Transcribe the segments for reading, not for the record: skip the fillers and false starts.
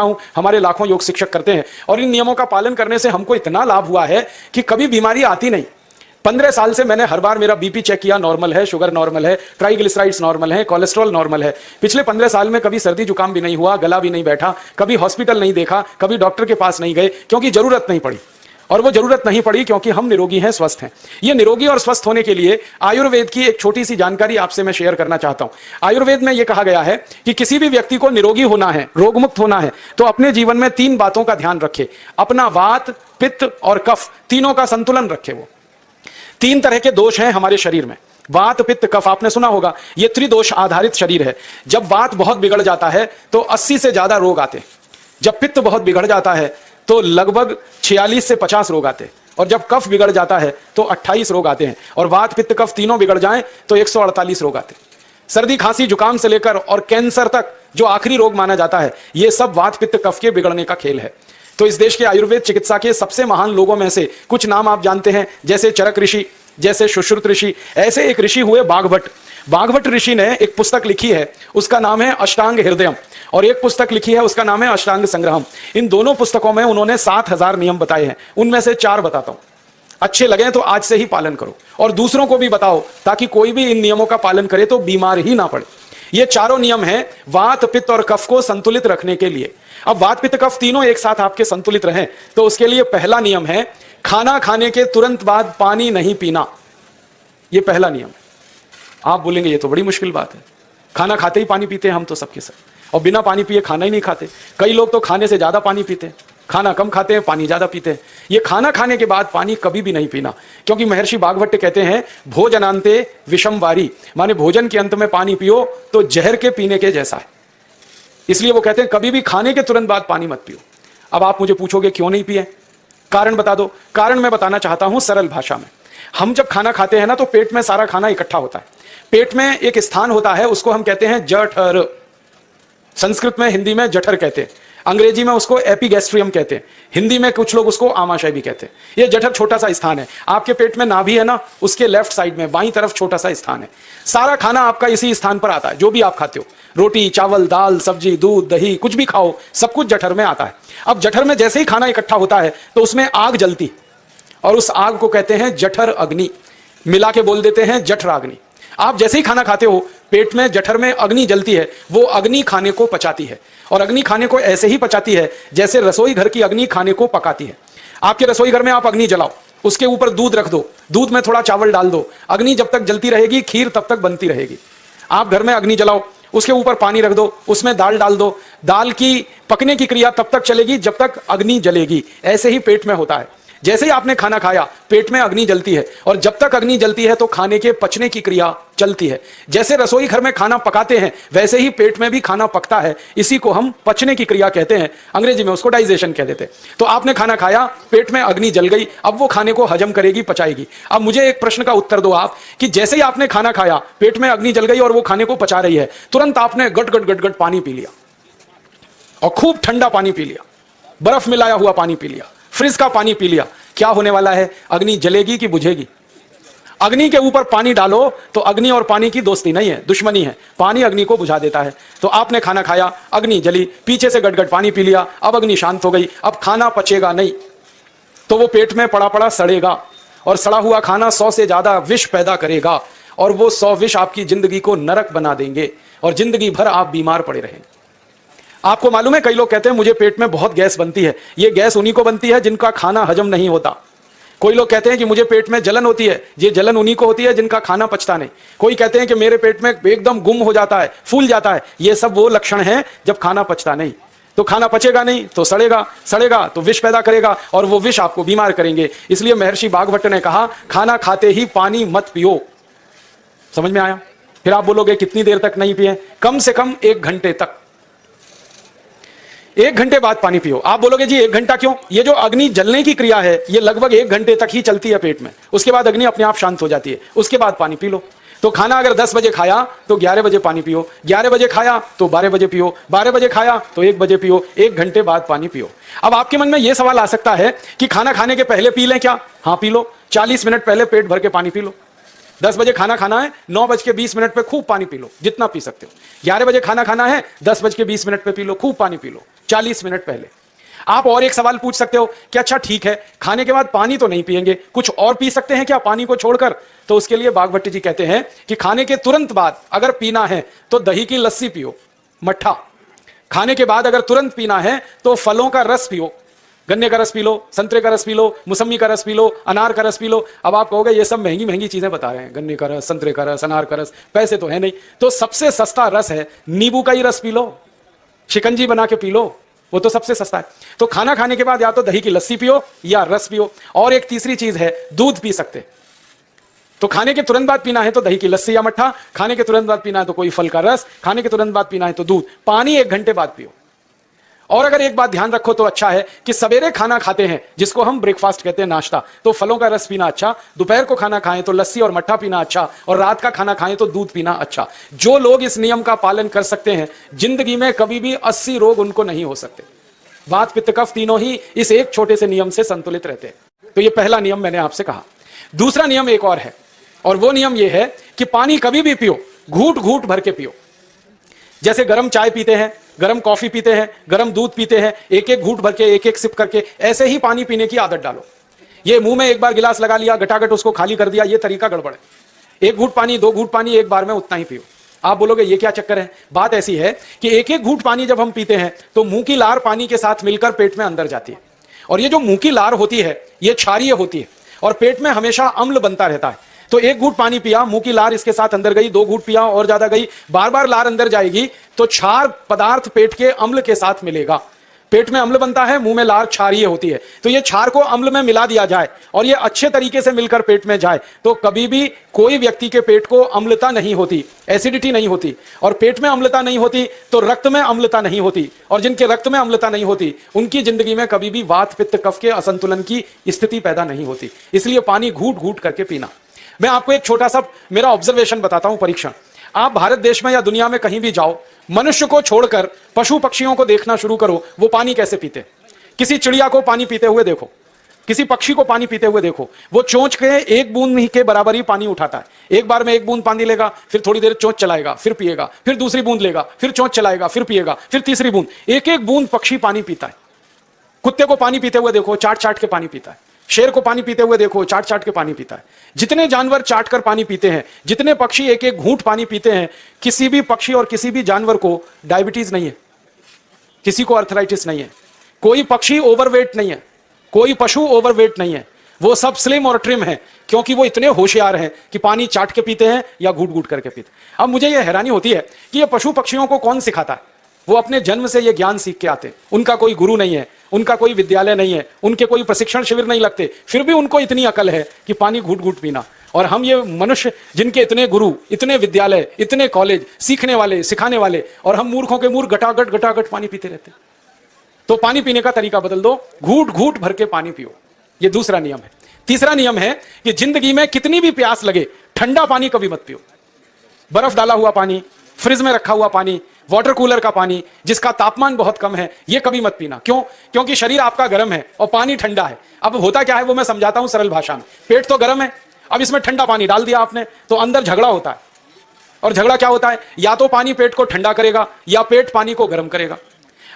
हूं, हमारे लाखों योग शिक्षक करते हैं और इन नियमों का पालन करने से हमको इतना लाभ हुआ है कि कभी बीमारी आती नहीं। 15 साल से मैंने हर बार मेरा बीपी चेक किया, नॉर्मल है, शुगर नॉर्मल है, ट्राइग्लिसराइड्स नॉर्मल है, कोलेस्ट्रॉल नॉर्मल है। पिछले 15 साल में कभी सर्दी जुकाम भी नहीं हुआ, गला भी नहीं बैठा, कभी हॉस्पिटल नहीं देखा, कभी डॉक्टर के पास नहीं गए, क्योंकि जरूरत नहीं पड़ी। और वो जरूरत नहीं पड़ी क्योंकि हम निरोगी हैं, स्वस्थ हैं। ये निरोगी और स्वस्थ होने के लिए आयुर्वेद की एक छोटी सी जानकारी आपसे मैं शेयर करना चाहता हूं। आयुर्वेद में यह कहा गया है कि किसी भी व्यक्ति को निरोगी होना है, रोगमुक्त होना है, तो अपने जीवन में 3 बातों का ध्यान रखे। अपना वात, पित्त और कफ, तीनों का संतुलन रखे। वो 3 तरह के दोष हैं हमारे शरीर में, वात, पित्त, कफ। आपने सुना होगा ये त्रिदोष आधारित शरीर है। जब वात बहुत बिगड़ जाता है तो 80 से ज्यादा रोग आते हैं। जब पित्त बहुत बिगड़ जाता है तो लगभग 46 से 50 रोग आते हैं। और जब कफ बिगड़ जाता है तो 28 रोग आते हैं। और वात, पित्त, कफ तीनों बिगड़ जाएं तो 148 रोग आते हैं। सर्दी, खांसी, जुकाम से लेकर और कैंसर तक जो आखिरी रोग माना जाता है, ये सब वात, पित्त, कफ के बिगड़ने का खेल है। तो इस देश के आयुर्वेद चिकित्सा के सबसे महान लोगों में से कुछ नाम आप जानते हैं, जैसे चरक ऋषि, जैसे सुश्रुत ऋषि। ऐसे एक ऋषि हुए बाघभट्ट। बाघभट्ट ऋषि ने एक पुस्तक लिखी है, उसका नाम है अष्टांग हृदयम, और एक पुस्तक लिखी है, उसका नाम है अष्टांग संग्रहम। इन दोनों पुस्तकों में उन्होंने 7000 नियम बताए हैं। उनमें से 4 बताता हूं, अच्छे लगे तो आज से ही पालन करो और दूसरों को भी बताओ, ताकि कोई भी इन नियमों का पालन करे तो बीमार ही ना पड़े। ये चारों नियम हैं वात, पित्त और कफ को संतुलित रखने के लिए। अब वात, पित्त, कफ तीनों एक साथ आपके संतुलित रहें तो उसके लिए पहला नियम है खाना खाने के तुरंत बाद पानी नहीं पीना। ये पहला नियम है। आप बोलेंगे ये तो बड़ी मुश्किल बात है, खाना खाते ही पानी पीते हैं हम तो सबके सब, और बिना पानी पिए खाना ही नहीं खाते। कई लोग तो खाने से ज्यादा पानी पीते हैं, खाना कम खाते हैं, पानी ज्यादा पीते हैं। ये खाना खाने के बाद पानी कभी भी नहीं पीना, क्योंकि महर्षि बाघभट्ट कहते हैं भोजनांते विषम वारी, माने भोजन के अंत में पानी पियो तो जहर के पीने के जैसा है। इसलिए वो कहते हैं कभी भी खाने के तुरंत बाद पानी मत पियो। अब आप मुझे पूछोगे क्यों नहीं पिए, कारण बता दो। कारण मैं बताना चाहता हूं सरल भाषा में। हम जब खाना खाते हैं ना तो पेट में सारा खाना इकट्ठा होता है। पेट में एक स्थान होता है, उसको हम कहते हैं जठर। संस्कृत में, हिंदी में जठर कहते हैं, अंग्रेजी में उसको एपिगैस्ट्रियम कहते हैं, हिंदी में कुछ लोग उसको आमाशय भी कहते हैं। ये जठर छोटा सा स्थान है। आपके पेट में नाभि है ना, उसके लेफ्ट साइड में बाईं तरफ छोटा सा स्थान है। सारा खाना आपका इसी स्थान पर आता है, जो भी आप खाते हो, रोटी, चावल, दाल, सब्जी, दूध, दही, कुछ भी खाओ, सब कुछ जठर में आता है। अब जठर में जैसे ही खाना इकट्ठा होता है तो उसमें आग जलती, और उस आग को कहते हैं जठर अग्नि, मिला के बोल देते हैं जठराग्नि। आप जैसे ही खाना खाते हो, पेट में जठर में अग्नि जलती है, वो अग्नि खाने को पचाती है। और अग्नि खाने को ऐसे ही पचाती है जैसे रसोई घर की अग्नि खाने को पकाती है। आपके रसोई घर में आप अग्नि जलाओ, उसके ऊपर दूध रख दो, दूध में थोड़ा चावल डाल दो, अग्नि जब तक जलती रहेगी खीर तब तक बनती रहेगी। आप घर में अग्नि जलाओ, उसके ऊपर पानी रख दो, उसमें दाल डाल दो, दाल की पकने की क्रिया तब तक चलेगी जब तक अग्नि जलेगी। ऐसे ही पेट में होता है। जैसे ही आपने खाना खाया, पेट में अग्नि जलती है, और जब तक अग्नि जलती है तो खाने के पचने की क्रिया चलती है। जैसे रसोई घर में खाना पकाते हैं, वैसे ही पेट में भी खाना पकता है। इसी को हम पचने की क्रिया कहते हैं, अंग्रेजी में उसको डाइजेशन कह देते हैं। तो आपने खाना खाया, पेट में अग्नि जल गई, अब वो खाने को हजम करेगी, पचाएगी। अब मुझे एक प्रश्न का उत्तर दो आप, कि जैसे ही आपने खाना खाया, पेट में अग्नि जल गई और वो खाने को पचा रही है, तुरंत आपने गट गट गट गट पानी पी लिया, और खूब ठंडा पानी पी लिया, बर्फ मिलाया हुआ पानी पी लिया, फ्रिज का पानी पी लिया। क्या होने वाला है? अग्नि जलेगी कि बुझेगी? अग्नि के ऊपर पानी डालो तो अग्नि और पानी की दोस्ती नहीं है, दुश्मनी है। पानी अग्नि को बुझा देता है। तो आपने खाना खाया, अग्नि जली, पीछे से गटगट पानी पी लिया, अब अग्नि शांत हो गई, अब खाना पचेगा नहीं, तो वो पेट में पड़ा पड़ा सड़ेगा, और सड़ा हुआ खाना 100 से ज्यादा विष पैदा करेगा, और वो 100 विष आपकी जिंदगी को नरक बना देंगे, और जिंदगी भर आप बीमार पड़े रहेंगे। आपको मालूम है, कई लोग कहते हैं मुझे पेट में बहुत गैस बनती है। ये गैस उन्हीं को बनती है जिनका खाना हजम नहीं होता। कोई लोग कहते हैं कि मुझे पेट में जलन होती है, ये जलन उन्हीं को होती है जिनका खाना पचता नहीं। कोई कहते हैं कि मेरे पेट में एकदम गुम हो जाता है, फूल जाता है। ये सब वो लक्षण हैं जब खाना पचता नहीं। तो खाना पचेगा नहीं तो सड़ेगा, सड़ेगा तो विष पैदा करेगा, और वो विष आपको बीमार करेंगे। इसलिए महर्षि बाघभट्ट ने कहा खाना खाते ही पानी मत पियो। समझ में आया? फिर आप बोलोगे कितनी देर तक नहीं पिए? कम से कम 1 घंटे तक। 1 घंटे बाद पानी पियो। आप बोलोगे जी 1 घंटा क्यों? ये जो अग्नि जलने की क्रिया है ये लगभग 1 घंटे तक ही चलती है पेट में, उसके बाद अग्नि अपने आप शांत हो जाती है, उसके बाद पानी पी लो। तो खाना अगर 10 बजे खाया तो 11 बजे पानी पियो, 11 बजे खाया तो 12 बजे पियो, 12 बजे खाया तो 1 बजे पियो, 1 घंटे बाद पानी पियो। अब आपके मन में यह सवाल आ सकता है कि खाना खाने के पहले पी लें क्या? हाँ पी लो, 40 मिनट पहले पेट भर के पानी पी लो। 10 बजे खाना खाना है, 9:20 पे खूब पानी पी लो, जितना पी सकते हो। 11 बजे खाना खाना है, 10:20 पे पी लो, खूब पानी पी लो। 40 मिनट पहले। आप और एक सवाल पूछ सकते हो कि अच्छा ठीक है, खाने के बाद पानी तो नहीं पिएंगे, कुछ और पी सकते हैं क्या पानी को छोड़कर? तो उसके लिए बागभट्ट जी कहते हैं कि खाने के तुरंत बाद अगर पीना है तो दही की लस्सी पियो, मट्ठा। खाने के बाद अगर तुरंत पीना है तो फलों का रस पियो, गन्ने का रस पी लो, संतरे का रस पी लो, मौसमी का रस पी लो, अनार का रस पी लो। अब आप कहोगे ये सब महंगी महंगी चीजें बता रहे हैं, गन्ने का रस, संतरे का रस, अनार का रस, पैसे तो है नहीं। तो सबसे सस्ता रस है नींबू का ही रस पी लो, शिकंजी बना के पी लो, वो तो सबसे सस्ता है। तो खाना खाने के बाद या तो दही की लस्सी पियो या रस पियो। और एक तीसरी चीज है, दूध पी सकते। तो खाने के तुरंत बाद पीना है तो दही की लस्सी या मट्ठा, खाने के तुरंत बाद पीना है तो कोई फल का रस, खाने के तुरंत बाद पीना है तो दूध। पानी 1 घंटे बाद पियो। और अगर एक बात ध्यान रखो तो अच्छा है कि सवेरे खाना खाते हैं जिसको हम ब्रेकफास्ट कहते हैं, नाश्ता, तो फलों का रस पीना अच्छा, दोपहर को खाना खाएं तो लस्सी और मट्ठा पीना अच्छा, और रात का खाना खाएं तो दूध पीना अच्छा। जो लोग इस नियम का पालन कर सकते हैं, जिंदगी में कभी भी 80 रोग उनको नहीं हो सकते। वात पित्त कफ तीनों ही इस एक छोटे से नियम से संतुलित रहते हैं। तो ये पहला नियम मैंने आपसे कहा। दूसरा नियम एक और है, और वो नियम ये है कि पानी कभी भी पियो, घूट घूट भर के पियो। जैसे गरम चाय पीते हैं, गरम कॉफी पीते हैं, गरम दूध पीते हैं, एक एक घूट भर के, एक एक सिप करके, ऐसे ही पानी पीने की आदत डालो। ये मुंह में एक बार गिलास लगा लिया, गटागट उसको खाली कर दिया, ये तरीका गड़बड़ है। 1 घूट पानी, 2 घूट पानी एक बार में, उतना ही पियो। आप बोलोगे ये क्या चक्कर है? बात ऐसी है कि एक एक घूट पानी जब हम पीते हैं तो मुंह की लार पानी के साथ मिलकर पेट में अंदर जाती है, और ये जो मुंह की लार होती है ये क्षारीय होती है, और पेट में हमेशा अम्ल बनता रहता है। तो 1 घूट पानी पिया, मुंह की लार इसके साथ अंदर गई, 2 घूट पिया और ज्यादा गई, बार बार लार अंदर जाएगी तो क्षार पदार्थ पेट के अम्ल के साथ मिलेगा। पेट में अम्ल बनता है, मुंह में लार क्षारीय होती है। तो ये क्षार को अम्ल में मिला दिया जाए और ये अच्छे तरीके से मिलकर पेट में जाए तो कभी भी कोई व्यक्ति के पेट को अम्लता नहीं होती, एसिडिटी नहीं होती। और पेट में अम्लता नहीं होती तो रक्त में अम्लता नहीं होती, और जिनके रक्त में अम्लता नहीं होती उनकी जिंदगी में कभी भी वात पित्त कफ के असंतुलन की स्थिति पैदा नहीं होती। इसलिए पानी घूट घूट करके पीना। मैं आपको एक छोटा सा मेरा ऑब्जर्वेशन बताता हूं, परीक्षण। आप भारत देश में या दुनिया में कहीं भी जाओ, मनुष्य को छोड़कर पशु पक्षियों को देखना शुरू करो, वो पानी कैसे पीते। किसी चिड़िया को पानी पीते हुए देखो, किसी पक्षी को पानी पीते हुए देखो, वो चोंच के 1 बूंद ही के बराबर ही पानी उठाता है। एक बार में 1 बूंद पानी लेगा, फिर थोड़ी देर चोंच चलाएगा, फिर पिएगा, फिर दूसरी बूंद लेगा, फिर चोंच चलाएगा, फिर पिएगा, फिर तीसरी बूंद। एक एक बूंद पक्षी पानी पीता है। कुत्ते को पानी पीते हुए देखो, चाट चाट के पानी पीता है। शेर को पानी पीते हुए देखो, चाट चाट के पानी पीता है। जितने जानवर चाट कर पानी पीते हैं, जितने पक्षी एक एक घूंट पानी पीते हैं, किसी भी पक्षी और किसी भी जानवर को डायबिटीज नहीं है, किसी को अर्थराइटिस नहीं है, कोई पक्षी ओवरवेट नहीं है, कोई पशु ओवरवेट नहीं है। वो सब स्लिम और ट्रिम है, क्योंकि वो इतने होशियार हैं कि पानी चाट के पीते हैं या घूट घूट करके पीते हैं। अब मुझे यह हैरानी होती है कि ये पशु पक्षियों को कौन सिखाता है? वो अपने जन्म से ये ज्ञान सीख के आते हैं। उनका कोई गुरु नहीं है, उनका कोई विद्यालय नहीं है, उनके कोई प्रशिक्षण शिविर नहीं लगते, फिर भी उनको इतनी अकल है कि पानी घूट घूट पीना। और हम ये मनुष्य जिनके इतने गुरु, इतने विद्यालय, इतने कॉलेज, सीखने वाले, सिखाने वाले, और हम मूर्खों के मूर्ख गटागट गटागट पानी पीते रहते। तो पानी पीने का तरीका बदल दो, घूट घूट भर के पानी पियो। ये दूसरा नियम है। तीसरा नियम है कि जिंदगी में कितनी भी प्यास लगे, ठंडा पानी कभी मत पियो। बर्फ डाला हुआ पानी, फ्रिज में रखा हुआ पानी, वाटर कूलर का पानी जिसका तापमान बहुत कम है, ये कभी मत पीना। क्यों? क्योंकि शरीर आपका गर्म है और पानी ठंडा है। अब होता क्या है वो मैं समझाता हूं सरल भाषा में। पेट तो गर्म है, अब इसमें ठंडा पानी डाल दिया आपने तो अंदर झगड़ा होता है। और झगड़ा क्या होता है? या तो पानी पेट को ठंडा करेगा या पेट पानी को गर्म करेगा।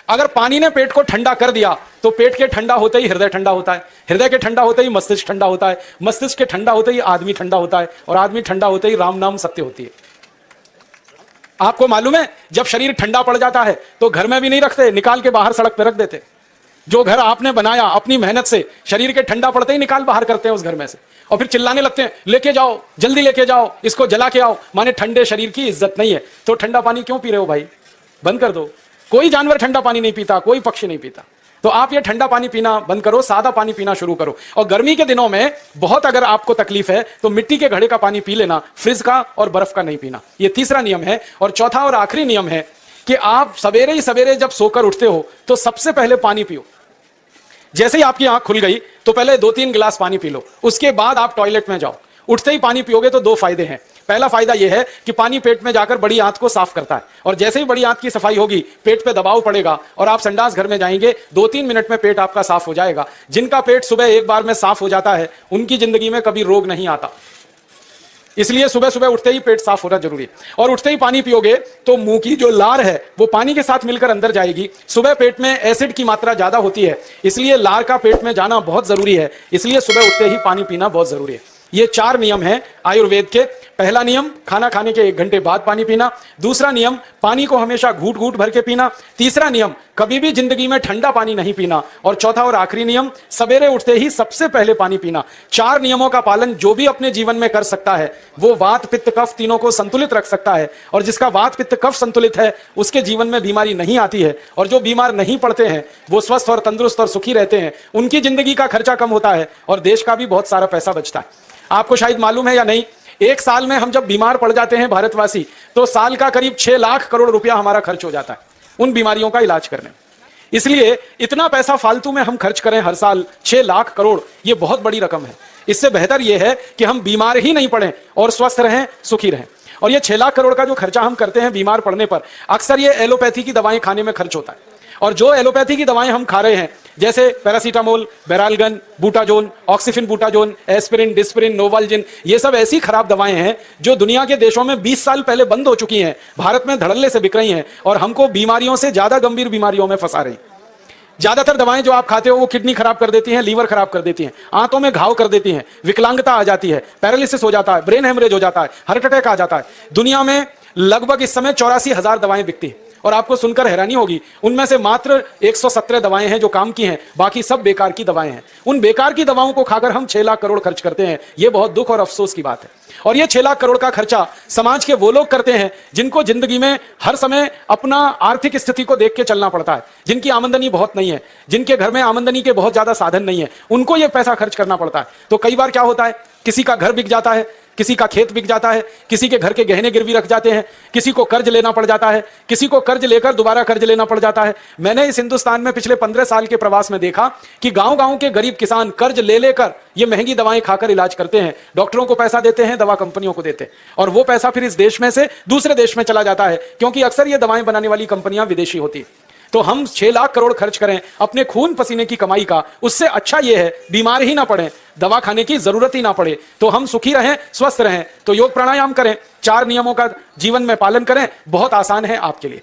अगर पानी ने पेट को ठंडा कर दिया तो पेट के ठंडा होते ही हृदय ठंडा होता है, हृदय के ठंडा होते ही मस्तिष्क ठंडा होता है, मस्तिष्क के ठंडा होते ही आदमी ठंडा होता है, और आदमी ठंडा होते ही राम नाम सत्य होती है। आपको मालूम है जब शरीर ठंडा पड़ जाता है तो घर में भी नहीं रखते, निकाल के बाहर सड़क पे रख देते। जो घर आपने बनाया अपनी मेहनत से, शरीर के ठंडा पड़ते ही निकाल बाहर करते हैं उस घर में से, और फिर चिल्लाने लगते हैं लेके जाओ, जल्दी लेके जाओ, इसको जला के आओ। माने ठंडे शरीर की इज्जत नहीं है। तो ठंडा पानी क्यों पी रहे हो भाई? बंद कर दो। कोई जानवर ठंडा पानी नहीं पीता, कोई पक्षी नहीं पीता। तो आप ये ठंडा पानी पीना बंद करो, सादा पानी पीना शुरू करो। और गर्मी के दिनों में बहुत अगर आपको तकलीफ है तो मिट्टी के घड़े का पानी पी लेना, फ्रिज का और बर्फ का नहीं पीना। ये तीसरा नियम है। और चौथा और आखिरी नियम है कि आप सवेरे ही सवेरे जब सोकर उठते हो तो सबसे पहले पानी पियो। जैसे ही आपकी आंख खुल गई तो पहले 2-3 गिलास पानी पी लो, उसके बाद आप टॉयलेट में जाओ। उठते ही पानी पियोगे तो 2 फायदे हैं। पहला फायदा यह है कि पानी पेट में जाकर बड़ी आंत को साफ करता है, और जैसे ही बड़ी आंत की सफाई होगी पेट पे दबाव पड़ेगा और आप संडास घर में जाएंगे, 2-3 मिनट में पेट आपका साफ हो जाएगा। जिनका पेट सुबह एक बार में साफ हो जाता है उनकी जिंदगी में कभी रोग नहीं आता। इसलिए सुबह सुबह उठते ही पेट साफ होना जरूरी है। और उठते ही पानी पियोगे तो मुंह की जो लार है वो पानी के साथ मिलकर अंदर जाएगी। सुबह पेट में एसिड की मात्रा ज्यादा होती है, इसलिए लार का पेट में जाना बहुत जरूरी है। इसलिए सुबह उठते ही पानी पीना बहुत जरूरी है। ये 4 नियम हैं आयुर्वेद के। पहला नियम, खाना खाने के 1 घंटे बाद पानी पीना। दूसरा नियम, पानी को हमेशा घूट घूट भर के पीना। तीसरा नियम, कभी भी जिंदगी में ठंडा पानी नहीं पीना। और चौथा और आखिरी नियम, सवेरे उठते ही सबसे पहले पानी पीना। 4 नियमों का पालन जो भी अपने जीवन में कर सकता है वो वात पित्त कफ तीनों को संतुलित रख सकता है। और जिसका वात पित्त कफ संतुलित है उसके जीवन में बीमारी नहीं आती है। और जो बीमार नहीं पड़ते हैं वो स्वस्थ और तंदुरुस्त और सुखी रहते हैं। उनकी जिंदगी का खर्चा कम होता है और देश का भी बहुत सारा पैसा बचता है। आपको शायद मालूम है या नहीं, 1 साल में हम जब बीमार पड़ जाते हैं भारतवासी, तो साल का करीब 6 लाख करोड़ रुपया हमारा खर्च हो जाता है उन बीमारियों का इलाज करने में। इसलिए इतना पैसा फालतू में हम खर्च करें हर साल 6 लाख करोड़, ये बहुत बड़ी रकम है। इससे बेहतर यह है कि हम बीमार ही नहीं पड़ें और स्वस्थ रहें, सुखी रहें। और ये 6 लाख करोड़ का जो खर्चा हम करते हैं बीमार पड़ने पर, अक्सर ये एलोपैथी की दवाएं खाने में खर्च होता है। और जो एलोपैथी की दवाएं हम खा रहे हैं, जैसे paracetamol, Baralgan, butazone, Oxyphen butazone, aspirin, Disprin, Novalgin, ये सब ऐसी खराब दवाएं हैं जो दुनिया के देशों में 20 साल पहले बंद हो चुकी हैं, भारत में धड़ल्ले से बिक रही हैं और हमको बीमारियों से ज्यादा गंभीर बीमारियों में फंसा रही। ज्यादातर दवाएं जो आप खाते हो वो किडनी खराब कर देती हैं, लीवर खराब कर देती हैं, आंतों में घाव कर देती हैं, विकलांगता आ जाती है, पैरालिसिस हो जाता है, ब्रेन हेमरेज हो जाता है, हार्ट अटैक आ जाता है। दुनिया में लगभग इस समय 84,000 दवाएं बिकती हैं। और आपको सुनकर हैरानी होगी, उनमें से मात्र 117 दवाएं हैं जो काम की हैं, बाकी सब बेकार की दवाएं हैं। उन बेकार की दवाओं को खाकर हम 6 लाख करोड़ खर्च करते हैं। यह बहुत दुख और अफसोस की बात है। और ये 6 लाख करोड़ का खर्चा समाज के वो लोग करते हैं जिनको जिंदगी में हर समय अपना आर्थिक स्थिति को देख के चलना पड़ता है, जिनकी आमदनी बहुत नहीं है, जिनके घर में आमदनी के बहुत ज्यादा साधन नहीं है, उनको ये पैसा खर्च करना पड़ता है। तो कई बार क्या होता है, किसी का घर बिक जाता है, किसी का खेत बिक जाता है, किसी के घर के गहने गिरवी रख जाते हैं, किसी को कर्ज लेना पड़ जाता है, किसी को कर्ज लेकर दोबारा कर्ज लेना पड़ जाता है। मैंने इस हिंदुस्तान में पिछले 15 साल के प्रवास में देखा कि गांव-गांव के गरीब किसान कर्ज ले लेकर ये महंगी दवाएं खाकर इलाज करते हैं, डॉक्टरों को पैसा देते हैं, दवा कंपनियों को देते हैं, और वो पैसा फिर इस देश में से दूसरे देश में चला जाता है, क्योंकि अक्सर ये दवाएं बनाने वाली कंपनियां विदेशी होती है। तो हम 6 लाख करोड़ खर्च करें अपने खून पसीने की कमाई का, उससे अच्छा यह है बीमार ही ना पड़े, दवा खाने की जरूरत ही ना पड़े, तो हम सुखी रहें, स्वस्थ रहें। तो योग प्राणायाम करें, 4 नियमों का जीवन में पालन करें, बहुत आसान है आपके लिए।